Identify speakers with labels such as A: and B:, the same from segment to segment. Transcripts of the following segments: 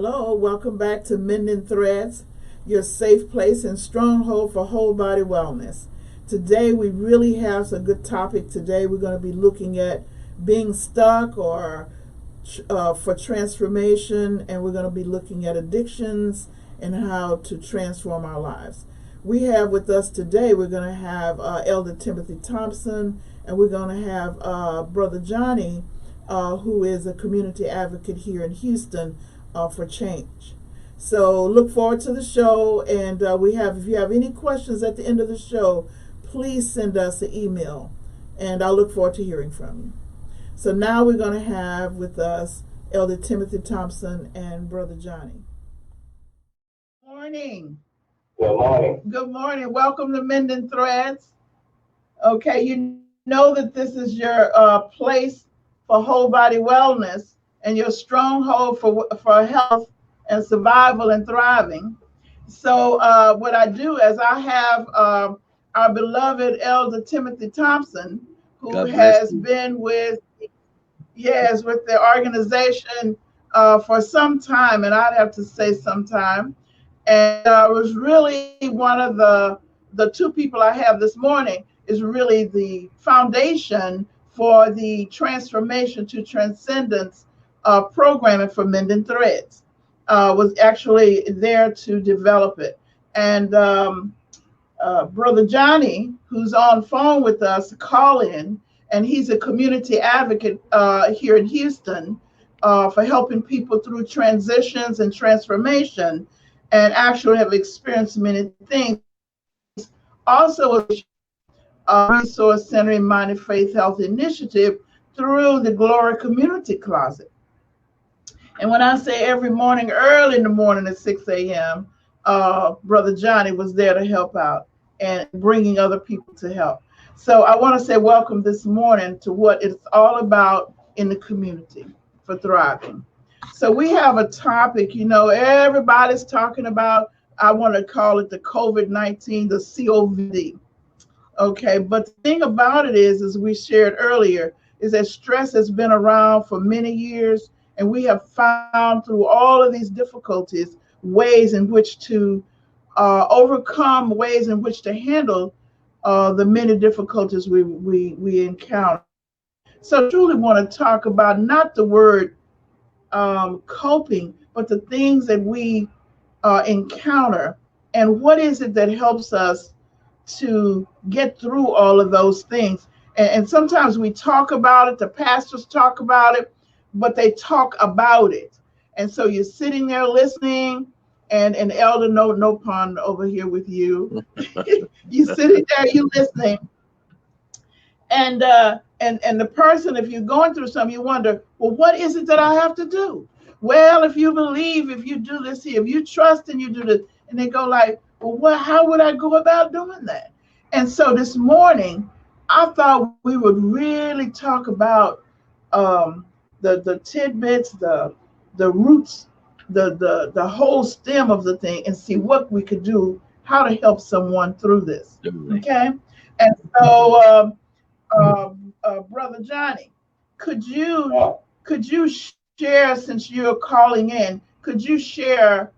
A: Hello, welcome back to Mending Threads, your safe place and stronghold for whole body wellness. Today we really have a good topic. Today we're going to be looking at being stuck or for transformation, and we're going to be looking at addictions and how to transform our lives. We have with us today, we're going to have Elder Timothy Thompson, and we're going to have Brother Johnnie, who is a community advocate here in Houston for change. So look forward to the show, and if you have any questions at the end of the show, please send us an email, and I'll look forward to hearing from you. So now we're going to have with us Elder Timothy Thompson and Brother Johnnie. Morning.
B: Good morning.
A: Good morning. Welcome to Mending Threads. Okay, you know that this is your place for whole body wellness and your stronghold for health and survival and thriving. So what I do is I have our beloved Elder Timothy Thompson, who has been with the organization for some time, and I'd have to say some time. And was really one of the two people I have this morning is really the foundation for the transformation to transcendence programming for Mending Threads. Was actually there to develop it. And Brother Johnnie, who's on phone with us, call in, and he's a community advocate here in Houston for helping people through transitions and transformation, and actually have experienced many things. Also a resource center in Minded Faith Health Initiative through the Glory Community Closet. And when I say every morning, early in the morning at 6 a.m., Brother Johnnie was there to help out and bringing other people to help. So I want to say welcome this morning to what it's all about in the community for thriving. So we have a topic, everybody's talking about, I want to call it the COVID-19, the COVID. Okay, but the thing about it is, as we shared earlier, is that stress has been around for many years, and we have found through all of these difficulties ways in which to overcome, ways in which to handle the many difficulties we encounter. So I truly want to talk about not the word coping, but the things that we encounter, and what is it that helps us to get through all of those things. And sometimes we talk about it, the pastors talk about it, but they talk about it. And so you're sitting there listening, and Elder, no pun over here with you. You're sitting there, you listening, and the person, if you're going through something, you wonder, well, what is it that I have to do? Well, if you believe, if you do this here, if you trust and you do this, and they go like, well, how would I go about doing that? And so this morning, I thought we would really talk about the tidbits, the roots, the whole stem of the thing, and see what we could do, how to help someone through this. Okay, and so Brother Johnnie, could you share, since you're calling in, could you share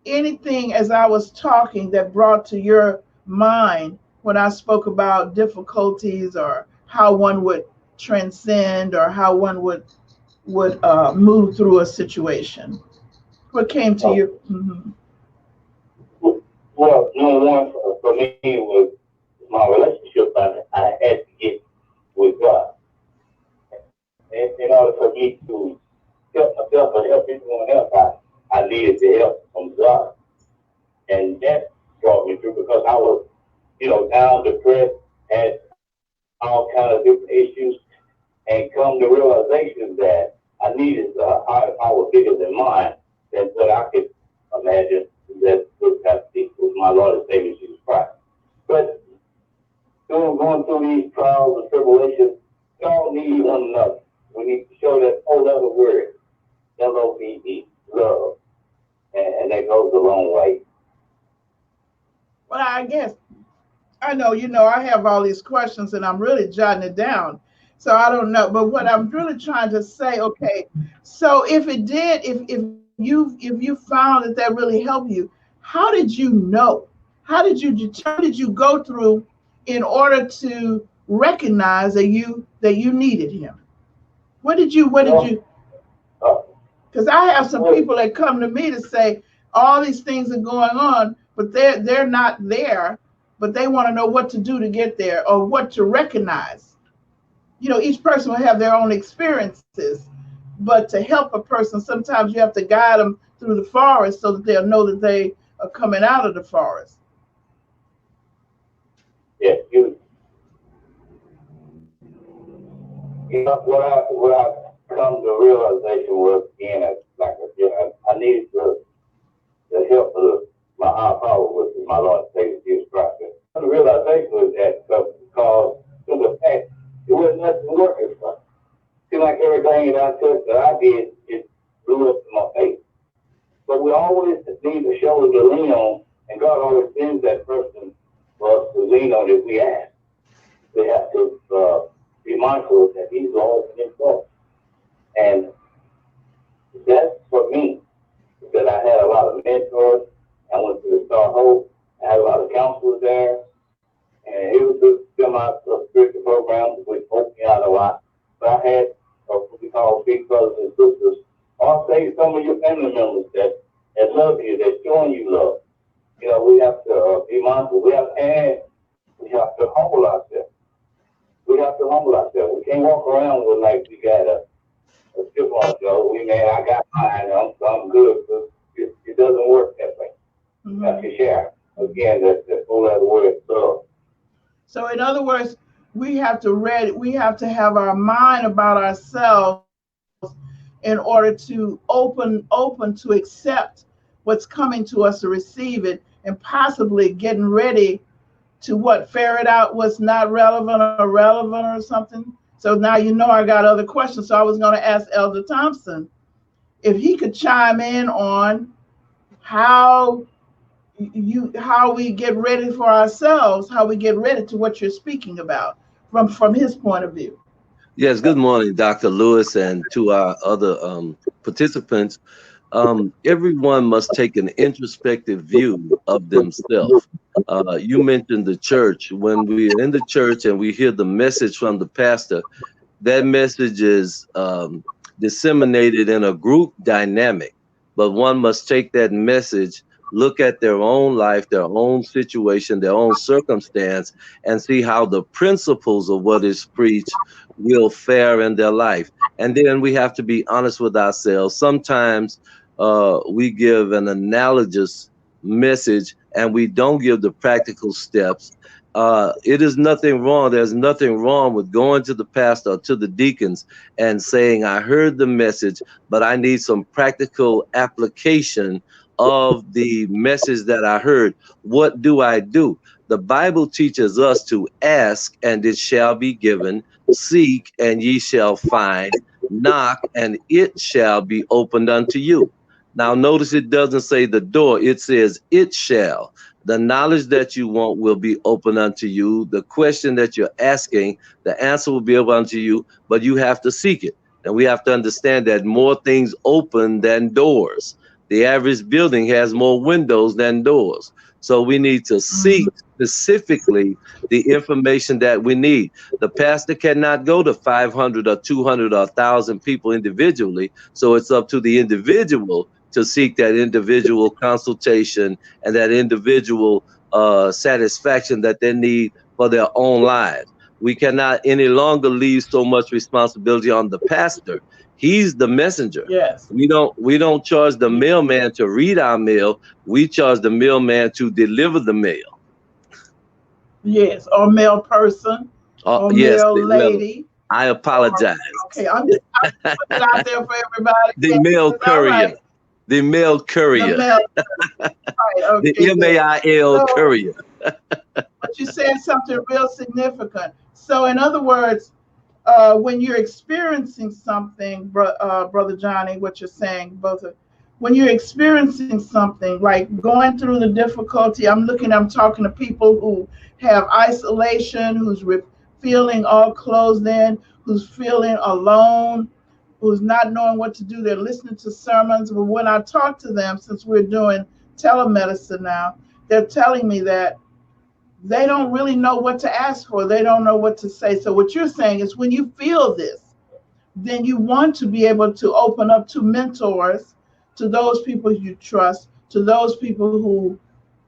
A: anything as I was talking that brought to your mind when I spoke about difficulties, or how one would transcend, or how one would move through a situation? What came to you? Mm-hmm.
B: Well, number one for me was my relationship I had to get with God. And in order for me to help myself or help anyone else, I needed the help from God. And that brought me through, because I was, down, depressed, had all kinds of different issues, and come to realization that I needed a higher power bigger than mine, than what I could imagine that would have to with my Lord and Savior Jesus Christ. But going through these trials and tribulations, we all need one another. We need to show that whole other word, LOVE, love, and that goes a long way.
A: Well, I guess I know, I have all these questions, and I'm really jotting it down. So I don't know, but what I'm really trying to say, okay, so if you found that really helped you, how did you know? How did you go through in order to recognize that you needed him? What did you?
B: uh,
A: Because I have some
B: well,
A: people that come to me to say all these things are going on, but they're not there, but they want to know what to do to get there or what to recognize. Each person will have their own experiences, but to help a person, sometimes you have to guide them through the forest so that they'll know that they are coming out of the forest.
B: yeah, what I come to realization was again, like again, I needed the help of my higher power, which is my Lord and Savior Jesus Christ. And the realization was that because in the past it wasn't nothing working for me. Seemed like everything that I took that I did just blew up in my face. But we always need a shoulder to lean on, and God always sends that person for us to lean on if we ask. We have to be mindful that He's always in control. And that's for me, because I had a lot of mentors. I went to the Star Hope. I had a lot of counselors there. And it was a semi-spiritual program, which helped me out a lot. But I had what we call big brothers and sisters, or say some of your family members that love you, that's showing you love. We have to be mindful. We have to humble ourselves. We have to humble ourselves. We can't walk around with like we got a chip on our shoulder. I got mine. I'm good. It doesn't work that way.
A: Mm-hmm.
B: You have to share. Again, that's all that word love.
A: So in other words, we have to have our mind about ourselves in order to open to accept what's coming to us, to receive it, and possibly getting ready to ferret out what's not relevant or relevant or something. So now I got other questions. So I was going to ask Elder Thompson if he could chime in on how we get ready for ourselves, how we get ready to what you're speaking about from his point of view.
C: Yes, good morning, Dr. Lewis, and to our other participants. Everyone must take an introspective view of themselves. You mentioned the church. When we are in the church and we hear the message from the pastor, that message is disseminated in a group dynamic. But one must take that message, look at their own life, their own situation, their own circumstance, and see how the principles of what is preached will fare in their life. And then we have to be honest with ourselves. Sometimes we give an analogous message and we don't give the practical steps. It is nothing wrong. There's nothing wrong with going to the pastor or to the deacons and saying, I heard the message, but I need some practical application of the message that I heard. What do I do? The Bible teaches us to ask and it shall be given, seek and ye shall find, knock and it shall be opened unto you. Now notice it doesn't say the door, it says it shall. The knowledge that you want will be open unto you. The question that you're asking, the answer will be open unto you, but you have to seek it. And we have to understand that more things open than doors. The average building has more windows than doors. So we need to seek specifically the information that we need. The pastor cannot go to 500 or 200 or 1,000 people individually. So it's up to the individual to seek that individual consultation and that individual satisfaction that they need for their own lives. We cannot any longer leave so much responsibility on the pastor. He's the messenger.
A: Yes.
C: We don't charge the mailman to read our mail. We charge the mailman to deliver the mail.
A: Yes, or mail person, or
C: yes,
A: mail lady.
C: I apologize.
A: Okay, I'm putting it out there for everybody.
C: The mail courier. Right. The mail courier.
A: The mail, right, okay,
C: the MAIL courier.
A: But you said something real significant. So in other words, when you're experiencing something, Brother Johnnie, what you're saying, when you're experiencing something like going through the difficulty, I'm talking to people who have isolation, who's feeling all closed in, who's feeling alone, who's not knowing what to do. They're listening to sermons. But when I talk to them, since we're doing telemedicine now, they're telling me that they don't really know what to ask for. They don't know what to say. So what you're saying is when you feel this, then you want to be able to open up to mentors, to those people you trust, to those people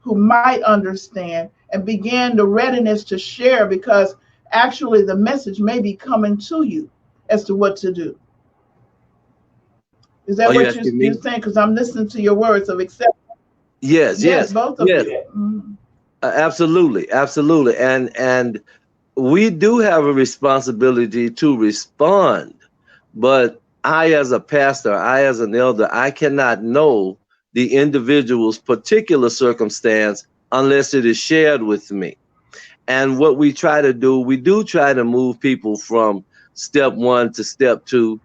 A: who might understand, and begin the readiness to share, because actually the message may be coming to you as to what to do. Is that
C: Are you
A: what
C: asking
A: you're
C: me?
A: saying? Because I'm listening to your words of acceptance.
C: Yes,
A: Yes,
C: yes,
A: both of
C: yes.
A: you. Mhm.
C: Absolutely, absolutely. And we do have a responsibility to respond, but I, as a pastor, I, as an elder, I cannot know the individual's particular circumstance unless it is shared with me. And what we try to do, we do try to move people from step one to step two.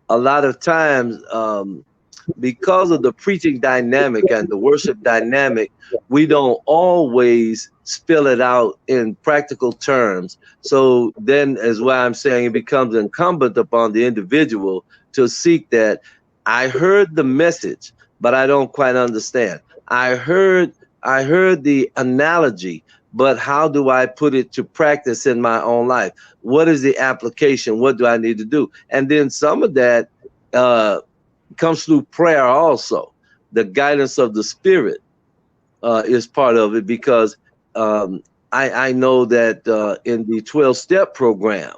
C: A lot of times, because of the preaching dynamic and the worship dynamic, we don't always spell it out in practical terms. So then, as why I'm saying, it becomes incumbent upon the individual to seek that. I heard the message, but I don't quite understand. I heard the analogy, but how do I put it to practice in my own life? What is the application? What do I need to do? And then some of that uh, comes through prayer also. The guidance of the Spirit is part of it, because um, I know that in the 12-step program,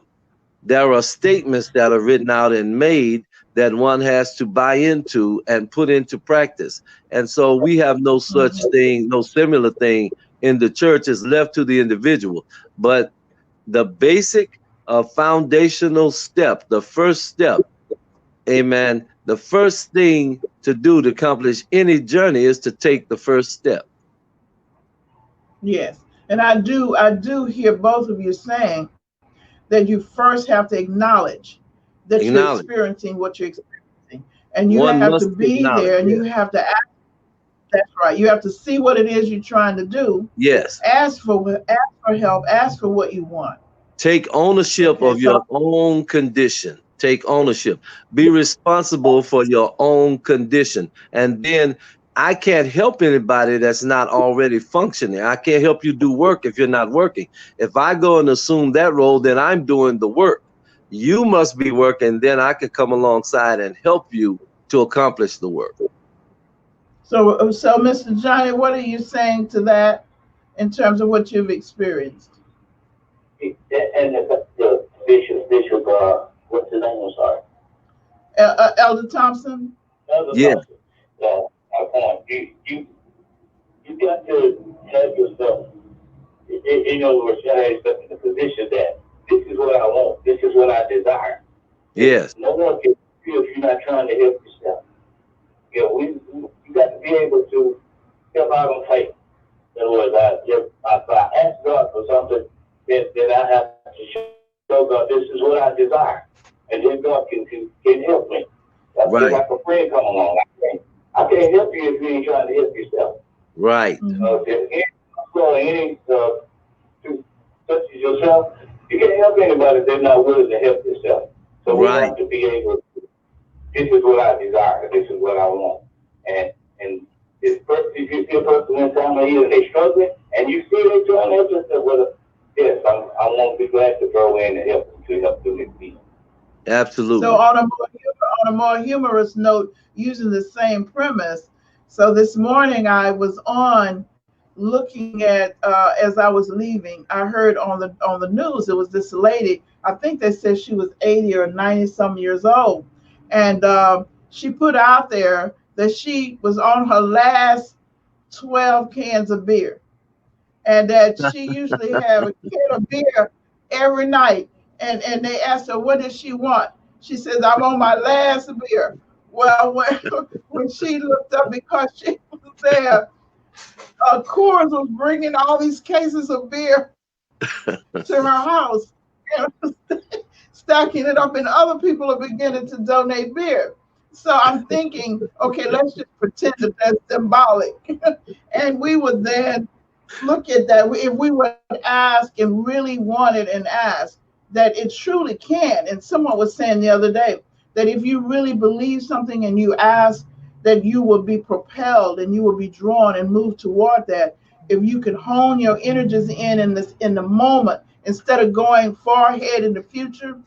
C: there are statements that are written out and made that one has to buy into and put into practice. And so we have no such thing, no similar thing in the church. Is left to the individual. But the basic foundational step, the first step, amen, the first thing to do to accomplish any journey is to take the first step.
A: Yes. And I do hear both of you saying that you first have to acknowledge that you're
C: Acknowledge.
A: experiencing what you're experiencing. And you
C: One
A: have to
C: must
A: be
C: acknowledge.
A: there, and
C: Yes.
A: you have to ask. That's right. You have to see what it is you're trying to do.
C: Yes.
A: Ask for help. Ask for what you want.
C: Take ownership
A: Okay.
C: of
A: So
C: your own condition. Take ownership. Be responsible for your own condition. And then I can't help anybody that's not already functioning. I can't help you do work if you're not working. If I go and assume that role, then I'm doing the work. You must be working, then I can come alongside and help you to accomplish the work.
A: so Mr. Johnny, what are you saying to that in terms of what you've experienced?
B: And the bishop, what's his name? I'm sorry.
A: Elder Thompson?
B: Elder
C: Yeah,
B: Thompson. My point. You got to have yourself, in other words, you got to have yourself in the position that this is what I want. This is what I desire.
C: yes,
B: No one can feel if you're not trying to help yourself. You know, you got to be able to step out on faith. In other words, if I ask God for something, then I have to show God this is what I desire, and then God can help me. That's just
C: right,
B: like a friend come along. I can't help you if you ain't trying to help yourself.
C: right,
B: If any such as yourself, you can't help anybody if they're not willing to help themselves. So we
C: right,
B: have to be able. This is what I desire. This is what I want. And this person, if you see a person in time of either they struggling, and you see they trying to help themselves, well, yes, I won't be glad to throw in and help them in peace.
A: So
C: absolutely.
A: on a more humorous note, using the same premise. So this morning I was on looking at as I was leaving, I heard on the news it was this lady. I think they said she was 80 or 90 some years old, and she put out there that she was on her last 12 cans of beer, and that she usually have a can of beer every night. And they asked her, what does she want? She says, I'm on my last beer. Well, when she looked up, because she was there, Coors was bringing all these cases of beer to her house, and stacking it up, and other people are beginning to donate beer. So I'm thinking, okay, let's just pretend that that's symbolic. And we would then look at that. If we would ask and really wanted and ask, that it truly can. And someone was saying the other day that if you really believe something and you ask, that you will be propelled and you will be drawn and moved toward that. If you can hone your energies in the moment, instead of going far ahead in the future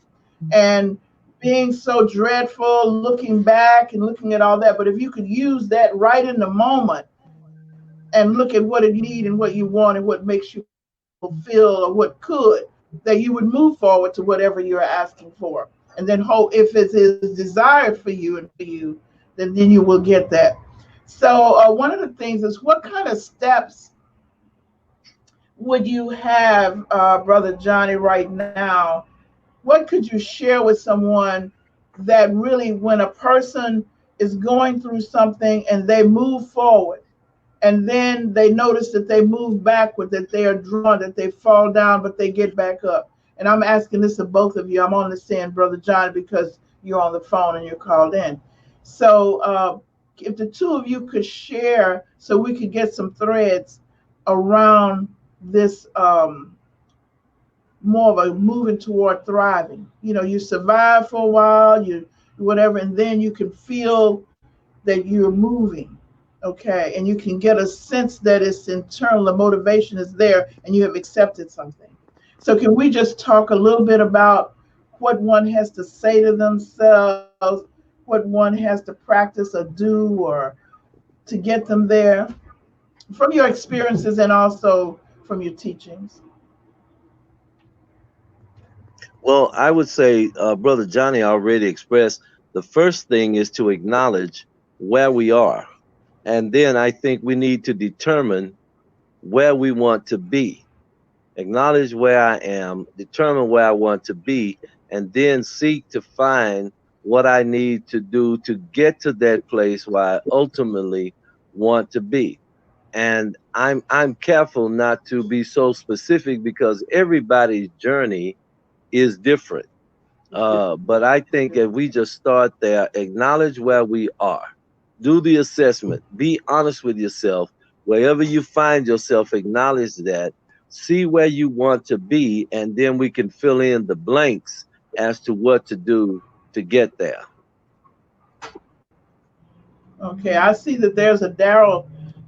A: and being so dreadful, looking back and looking at all that. But if you could use that right in the moment and look at what you need and what you want and what makes you fulfill, or what could, that you would move forward to whatever you're asking for. And then hope, if it is desired for you and for you, then you will get that. So one of the things is, what kind of steps would you have, Brother Johnnie, right now? What could you share with someone that really, when a person is going through something and they move forward, and then they notice that they move backward, that they are drawn, that they fall down, but they get back up? And I'm asking this of both of you. I'm only saying Brother John because you're on the phone and you're called in. So if the two of you could share, so we could get some threads around this, more of a moving toward thriving. You know, you survive for a while, you whatever, and then you can feel that you're moving, okay, and you can get a sense that it's internal, the motivation is there, and you have accepted something. So can we just talk a little bit about what one has to say to themselves, what one has to practice or do or to get them there, from your experiences and also from your teachings?
C: Well, I would say, Brother Johnnie already expressed, the first thing is to acknowledge where we are. And then I think we need to determine where we want to be. Acknowledge where I am, determine where I want to be, and then seek to find what I need to do to get to that place where I ultimately want to be. And I'm careful not to be so specific because everybody's journey is different. But I think if we just start there, acknowledge where we are, do the assessment, be honest with yourself. Wherever you find yourself, acknowledge that, see where you want to be, and then we can fill in the blanks as to what to do to get there.
A: Okay, I see that there's a Daryl,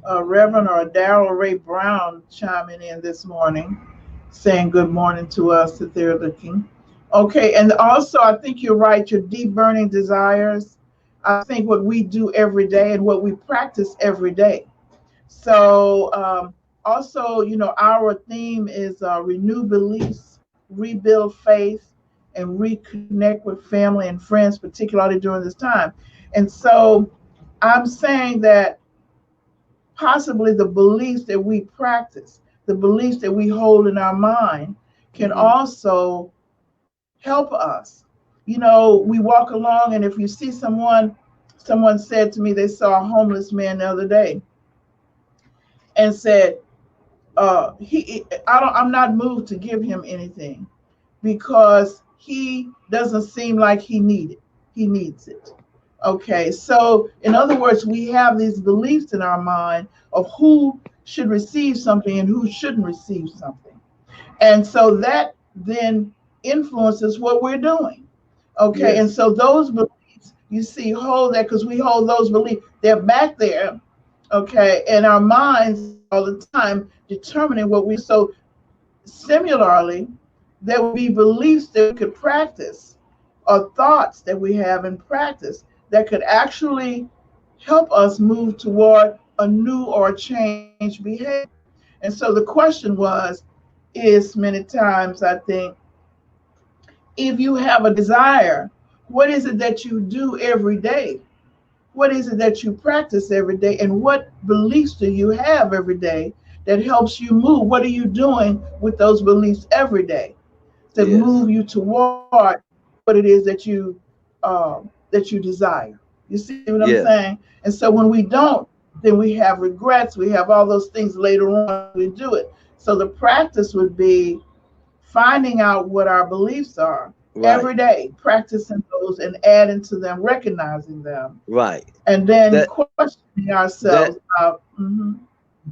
A: Reverend or a Daryl Ray Brown chiming in this morning, saying good morning to us that they're looking. Okay, and also I think you're right, your deep burning desires. I think what we do every day and what we practice every day. So also, you know, our theme is renew beliefs, rebuild faith, and reconnect with family and friends, particularly during this time. And so I'm saying that possibly the beliefs that we practice, the beliefs that we hold in our mind, can also help us. You know, we walk along, and if you see someone said to me they saw a homeless man the other day and said, I'm not moved to give him anything because he doesn't seem like he needs it. Okay, so in other words, we have these beliefs in our mind of who should receive something and who shouldn't receive something. And so that then influences what we're doing. Okay,
C: Yes.
A: and so those beliefs, you see, hold that, because we hold those beliefs, they're back there, okay, in our minds all the time, determining what we. So similarly, there would be beliefs that we could practice, or thoughts that we have in practice that could actually help us move toward a new or changed behavior. And so the question is many times, I think, if you have a desire, what is it that you do every day? What is it that you practice every day? And what beliefs do you have every day that helps you move? What are you doing with those beliefs every day that
C: Yes.
A: move you toward what it is that you desire? You see what I'm
C: Yes.
A: saying? And so when we don't, then we have regrets. We have all those things later on we do it. So the practice would be finding out what our beliefs are
C: Right.
A: every day, practicing those and adding to them, recognizing them,
C: Right.
A: and then
C: That
A: questioning
C: that
A: ourselves about.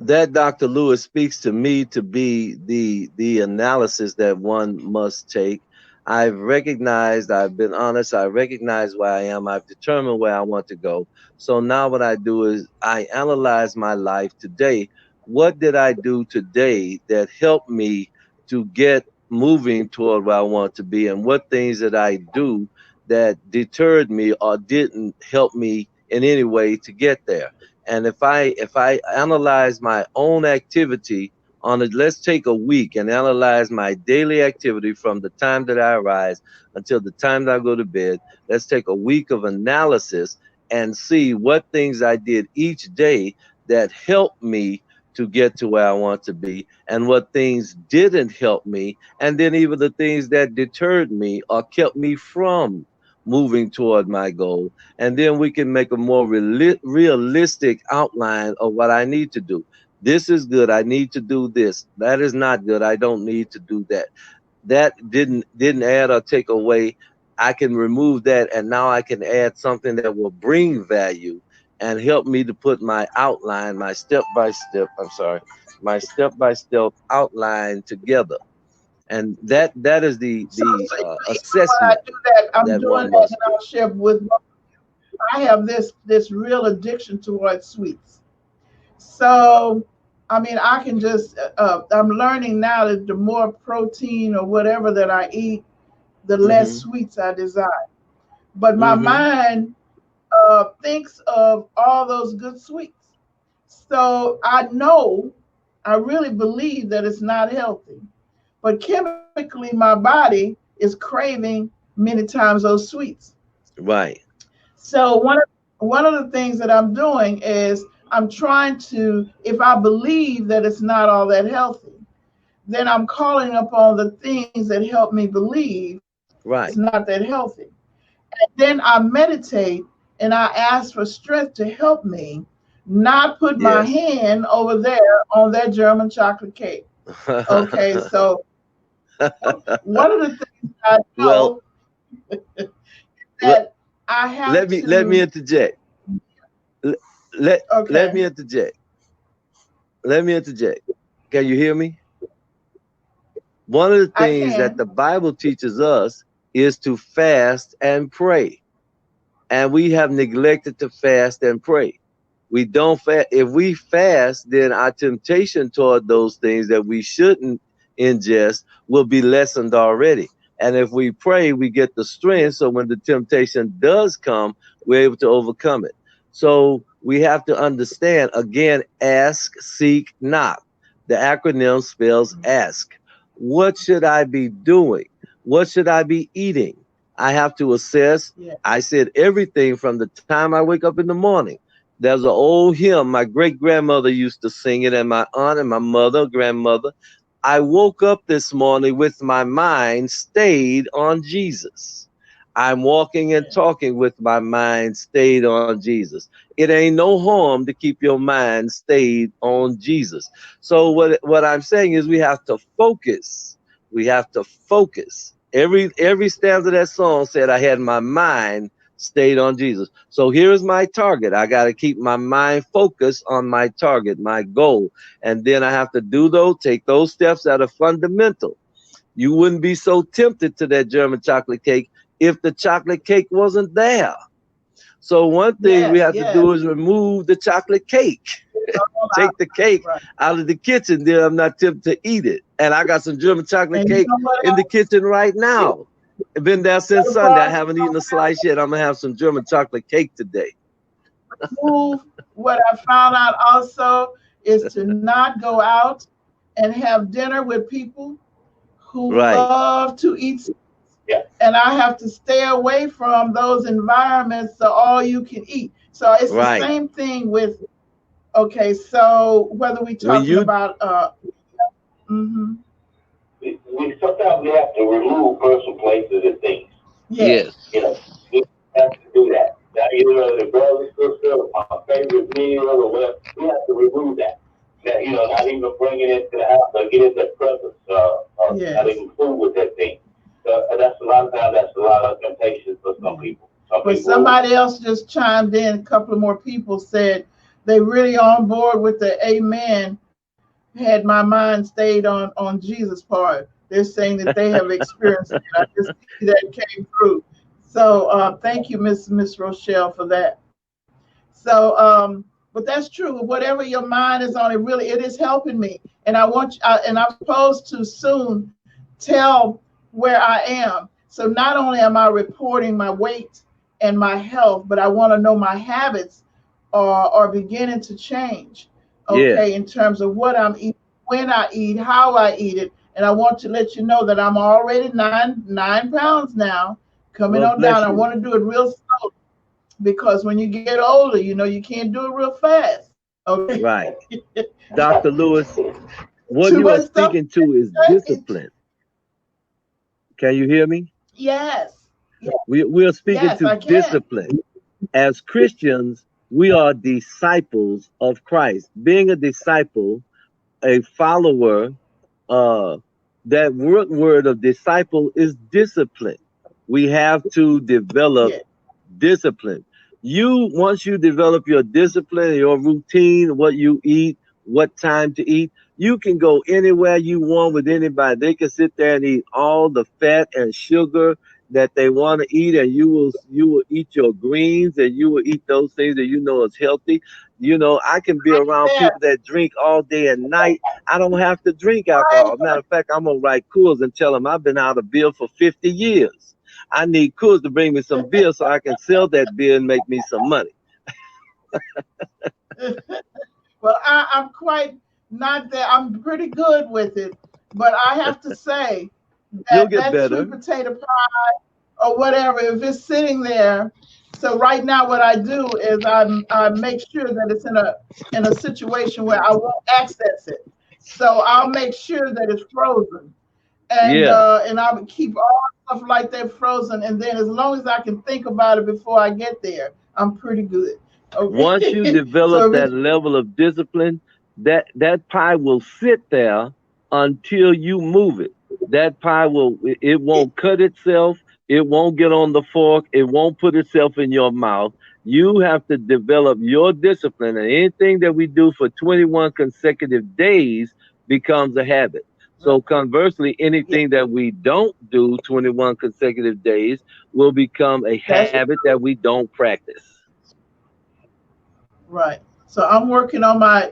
C: that Dr. Lewis speaks to me to be the analysis that one must take. I've recognized, I've been honest, I recognize where I am, I've determined where I want to go. So now what I do is I analyze my life today. What did I do today that helped me to get moving toward where I want to be? And what things did I do that deterred me or didn't help me in any way to get there? And if I analyze my own activity on it, let's take a week and analyze my daily activity from the time that I arise until the time that I go to bed. Let's take a week of analysis and see what things I did each day that helped me to get to where I want to be, and what things didn't help me, and then even the things that deterred me or kept me from moving toward my goal. And then we can make a more realistic outline of what I need to do. This is good, I need to do this. That is not good, I don't need to do that. That didn't add or take away. I can remove that, and now I can add something that will bring value and help me to put my outline, my step by step, I'm sorry, my step by step outline together. And that is
A: So,
C: the
A: even when I
C: assessment
A: do that, I'm
C: that
A: doing
C: one
A: that,
C: must
A: and
C: do.
A: I'll share with. I have this real addiction towards sweets. So, I mean, I can just. I'm learning now that the more protein or whatever that I eat, the less
C: Hmm.
A: sweets I desire. But my
C: Hmm.
A: mind thinks of all those good sweets. So I know, I really believe that it's not healthy. But chemically, my body is craving many times those sweets.
C: Right.
A: So one of the things that I'm doing is I'm trying to, if I believe that it's not all that healthy, then I'm calling upon the things that help me believe it's
C: Right.
A: not that healthy. Then I meditate and I ask for strength to help me not put my
C: Yes.
A: hand over there on that German chocolate cake. Okay, so one of the things I
C: Well,
A: know
C: let,
A: that I have
C: let me
A: to,
C: interject. Let, let
A: okay,
C: me interject. Let me interject. Can you hear me? One of the
A: I
C: things that
A: can.
C: the Bible teaches us is to fast and pray. And we have neglected to fast and pray. We don't fast. If we fast, then our temptation toward those things that we shouldn't ingest will be lessened already. And if we pray, we get the strength. So when the temptation does come, we're able to overcome it. So we have to understand again, ask, seek, knock. The acronym spells ask. What should I be doing? What should I be eating? I have to assess.
A: Yeah.
C: I said everything from the time I wake up in the morning. There's an old hymn my great grandmother used to sing it, and my aunt and my mother, grandmother. I woke up this morning with my mind stayed on Jesus. I'm walking and
A: Yeah.
C: talking with my mind stayed on Jesus. It ain't no harm to keep your mind stayed on Jesus. So what I'm saying is we have to focus. We have to focus. Every stanza of that song said I had my mind stayed on Jesus. So here's my target. I got to keep my mind focused on my target, my goal. And then I have to take those steps that are fundamental. You wouldn't be so tempted to that German chocolate cake if the chocolate cake wasn't there. So one thing we
A: Yes,
C: have to
A: yes.
C: do is remove the chocolate cake.
A: All
C: Take the cake
A: right.
C: out of the kitchen, then I'm not tempted to eat it. And I got some German chocolate
A: And you
C: cake
A: know what
C: in the
A: else?
C: kitchen right now. I've been there
A: The
C: since
A: other
C: Sunday. I
A: part
C: haven't eaten a slice yet. I'm gonna have some German chocolate cake today.
A: move, what I found out also is to not go out and have dinner with people who
C: Right,
A: love to eat.
B: Yeah.
A: And I have to stay away from those environments so all you can eat. So it's the
C: right.
A: same thing with, okay, so whether we
C: When
A: talking
C: you
A: about mhm,
B: We sometimes we have to remove person, places, and things.
A: yes,
C: yes,
B: You know, we have to do that. Now, either the brother, sister, or my favorite meal, or whatever, we have to remove that. That not even bring it into the house, or get into the presence, not
A: yes,
B: even food with that thing. So that's a lot of times. That's a lot of temptation for some
A: yeah.
B: people. Some
A: But
B: people,
A: somebody else just chimed in, a couple of more people said they really on board with the amen, had my mind stayed on Jesus part. They're saying that they have experienced it. I just see that came through. So thank you, Miss Rochelle, for that. So, but that's true. Whatever your mind is on, it is helping me. And and I'm supposed to soon tell where I am. So not only am I reporting my weight and my health, but I want to know my habits are beginning to change. Okay, in terms of what I'm eating, when I eat, how I eat it. And I want to let you know that I'm already nine pounds now, coming on down. I want to do it real slow, because when you get older, you can't do it real fast. Okay.
C: Right. Dr. Lewis, what
A: Too
C: you are
A: much stuff.
C: speaking to is discipline. Can you hear me?
A: Yes.
C: We are speaking
A: Yes, I
C: to
A: can.
C: discipline. As Christians, we are disciples of Christ. Being a disciple, a follower, that word of disciple is discipline. We have to develop
A: Yeah.
C: discipline. Once you develop your discipline, your routine, what you eat, what time to eat, you can go anywhere you want with anybody. They can sit there and eat all the fat and sugar that they want to eat, and you will eat your greens, and you will eat those things that you know is healthy. I can be around
A: There.
C: people that drink all day and night. I don't have to drink alcohol. Matter of fact, I'm gonna write Coors and tell them I've been out of beer for 50 years. I need Coors to bring me some beer so I can sell that beer and make me some money.
A: Well, I'm quite not there. I'm pretty good with it, but I have to say
C: You'll
A: that
C: get better.
A: sweet potato pie or whatever, if it's sitting there. So right now, what I do is I make sure that it's in a situation where I won't access it. So I'll make sure that it's frozen,
C: Yeah.
A: and I would keep all stuff like that frozen. And then as long as I can think about it before I get there, I'm pretty good.
C: Once you
A: Okay.
C: develop
A: So if
C: that
A: it's
C: level of discipline, that pie will sit there until you move it. That pie it won't cut itself, it won't get on the fork, it won't put itself in your mouth. You have to develop your discipline, and anything that we do for 21 consecutive days becomes a habit. So conversely,
A: yeah,
C: anything that we don't do 21 consecutive days will become a
A: that's
C: habit that we don't practice.
A: right. So I'm working on my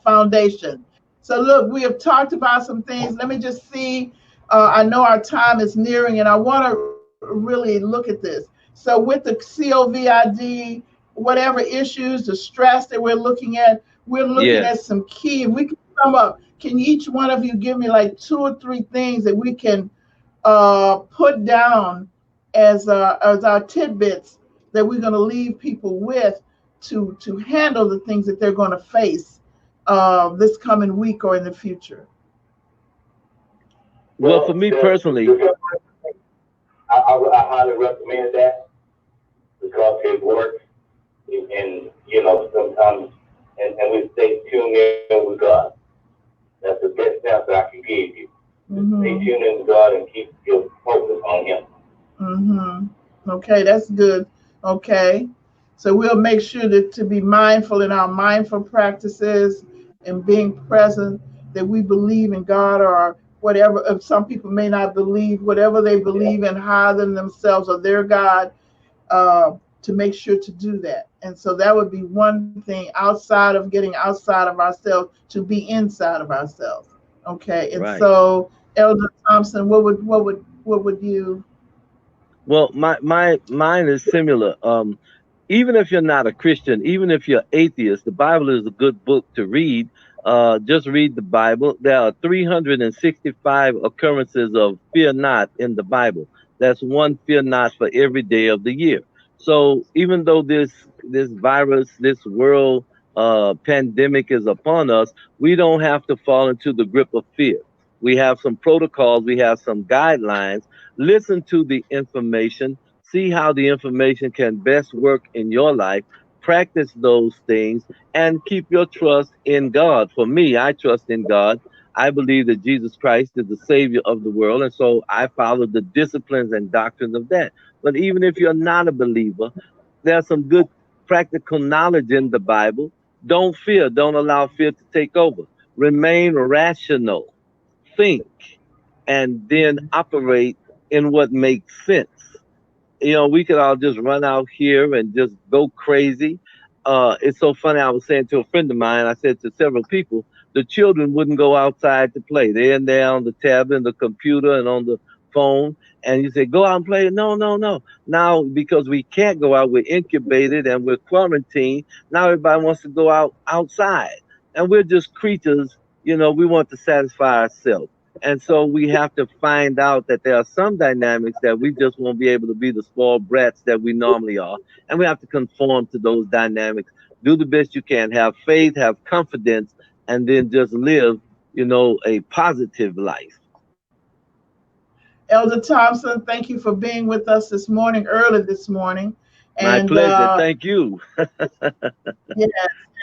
A: foundation. So look, we have talked about some things. Let me just see. I know our time is nearing, and I want to really look at this. So with the COVID, whatever issues, the stress that we're looking
C: Yes.
A: at some key. We can come up. Can each one of you give me like 2 or 3 things that we can put down as our tidbits that we're going to leave people with to handle the things that they're going to face this coming week or in the future.
C: Well, for me personally,
B: I highly recommend that because it works, and sometimes, and we stay tuned in with God. That's the best answer I can give you. Stay tuned in with God and keep your focus on Him.
A: Okay, that's good. Okay, so we'll make sure that to be mindful in our mindful practices and being present, that we believe in God or whatever. Some people may not believe whatever they believe in, higher than themselves or their God, to make sure to do that. And so that would be one thing outside of getting outside of ourselves to be inside of ourselves. Okay, and
C: right.
A: so Elder Thompson, what would you?
C: Well, mine is similar. Even if you're not a Christian, even if you're atheist, the Bible is a good book to read. Just read the Bible. There are 365 occurrences of fear not in the Bible. That's one fear not for every day of the year. So even though this virus, this world pandemic is upon us, we don't have to fall into the grip of fear. We have some protocols, we have some guidelines. Listen to the information, see how the information can best work in your life, practice those things, and keep your trust in God. For me, I trust in God. I believe that Jesus Christ is the Savior of the world, and so I follow the disciplines and doctrines of that. But even if you're not a believer, there's some good practical knowledge in the Bible. Don't fear, don't allow fear to take over. Remain rational, think. and then operate in what makes sense. We could all just run out here and just go crazy. It's so funny. I was saying to a friend of mine, I said to several people, the children wouldn't go outside to play. They're in there on the tablet, the computer, and on the phone. And you say, go out and play. No, no, no. Now, because we can't go out, we're incubated and we're quarantined. Now everybody wants to go outside. And we're just creatures, we want to satisfy ourselves. And so we have to find out that there are some dynamics that we just won't be able to be the spoiled brats that we normally are. And we have to conform to those dynamics. Do the best you can. Have faith, have confidence, and then just live, a positive life.
A: Elder Thompson, thank you for being with us this morning, early this morning.
C: My
A: And
C: pleasure. Thank you.
A: yes,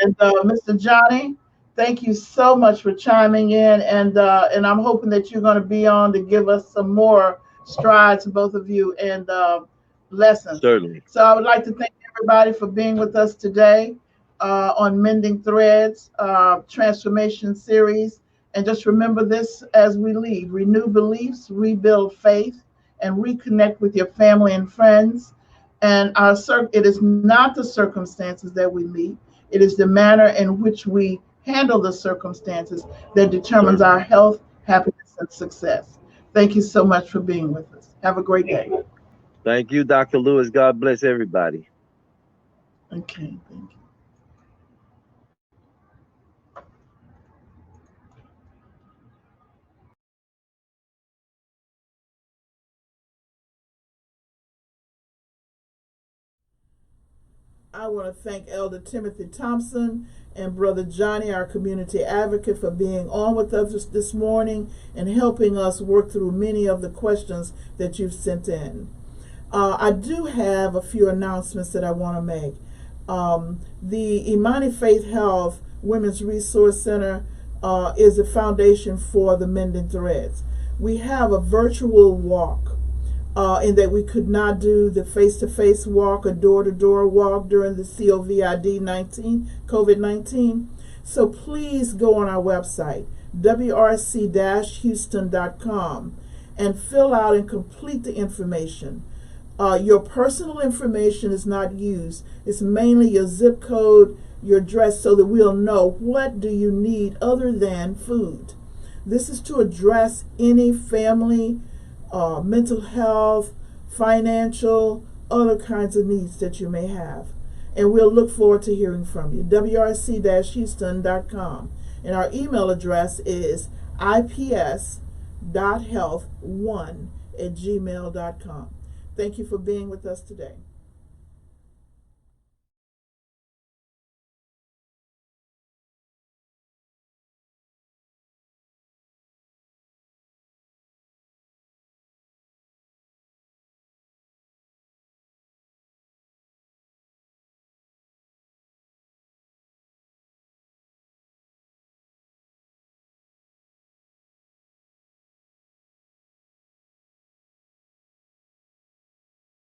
A: and Mr. Johnnie, thank you so much for chiming in, and I'm hoping that you're going to be on to give us some more strides, both of you, and lessons.
C: Certainly.
A: So I would like to thank everybody for being with us today on Mending Threads Transformation Series. And just remember this as we leave: renew beliefs, rebuild faith, and reconnect with your family and friends. And it is not the circumstances that we meet, it is the manner in which we handle the circumstances that determines our health, happiness, and success. Thank you so much for being with us. Have a great day.
C: Thank you, Dr. Lewis. God bless everybody.
A: Okay, thank you. I want to thank Elder Timothy Thompson and Brother Johnnie, our community advocate, for being on with us this morning and helping us work through many of the questions that you've sent in. I do have a few announcements that I want to make. The Imani Faith Health Women's Resource Center is a foundation for the Mending Threads. We have a virtual walk in that we could not do the face-to-face walk or door-to-door walk during the COVID-19. So please go on our website, wrc-houston.com, and fill out and complete the information. Your personal information is not used. It's mainly your zip code, your address, so that we'll know what do you need other than food. This is to address any family, mental health, financial, other kinds of needs that you may have. And we'll look forward to hearing from you. wrc-houston.com. And our email address is ips.health1@gmail.com. Thank you for being with us today.